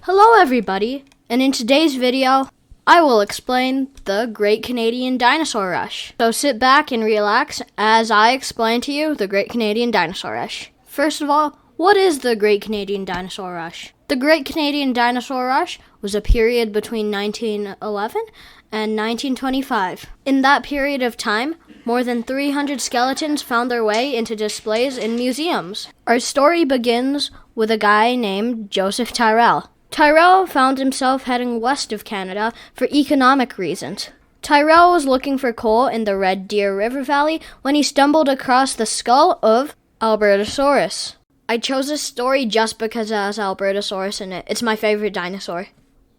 Hello everybody, and in today's video, I will explain the Great Canadian Dinosaur Rush. So sit back and relax as I explain to you the Great Canadian Dinosaur Rush. First of all, what is the Great Canadian Dinosaur Rush? The Great Canadian Dinosaur Rush was a period between 1911 and 1925. In that period of time, more than 300 skeletons found their way into displays in museums. Our story begins with a guy named Joseph Tyrrell. Tyrrell found himself heading west of Canada for economic reasons. Tyrrell was looking for coal in the Red Deer River Valley when he stumbled across the skull of Albertosaurus. I chose this story just because it has Albertosaurus in it. It's my favorite dinosaur.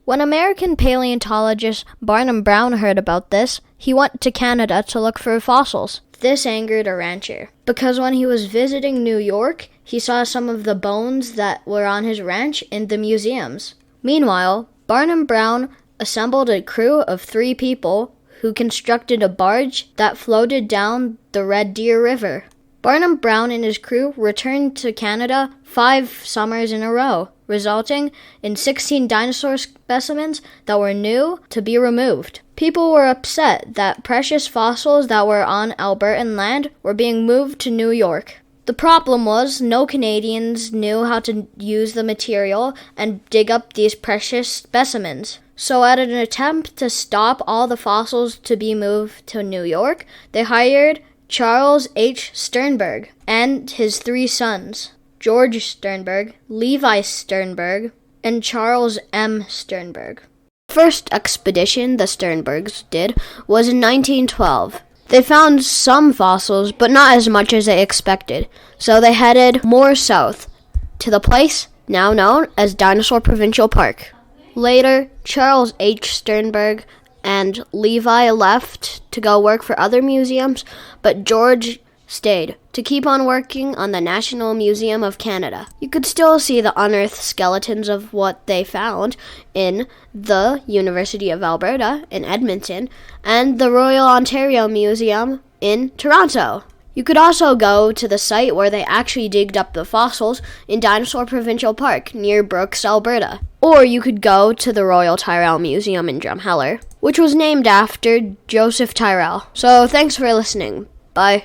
When American paleontologist Barnum Brown heard about this, he went to Canada to look for fossils. This angered a rancher, because when he was visiting New York, he saw some of the bones that were on his ranch in the museums. Meanwhile, Barnum Brown assembled a crew of 3 people who constructed a barge that floated down the Red Deer River. Barnum Brown and his crew returned to Canada 5 summers in a row, resulting in 16 dinosaur specimens that were new to be removed. People were upset that precious fossils that were on Albertan land were being moved to New York. The problem was no Canadians knew how to use the material and dig up these precious specimens. So at an attempt to stop all the fossils to be moved to New York, they hired Charles H. Sternberg and his 3 sons, George Sternberg, Levi Sternberg, and Charles M. Sternberg. The first expedition the Sternbergs did was in 1912. They found some fossils, but not as much as they expected, so they headed more south to the place now known as Dinosaur Provincial Park. Later, Charles H. Sternberg and Levi left to go work for other museums, but George stayed to keep on working on the National Museum of Canada. You could still see the unearthed skeletons of what they found in the University of Alberta in Edmonton and the Royal Ontario Museum in Toronto. You could also go to the site where they actually digged up the fossils in Dinosaur Provincial Park near Brooks, Alberta. Or you could go to the Royal Tyrrell Museum in Drumheller, which was named after Joseph Tyrrell. So thanks for listening. Bye.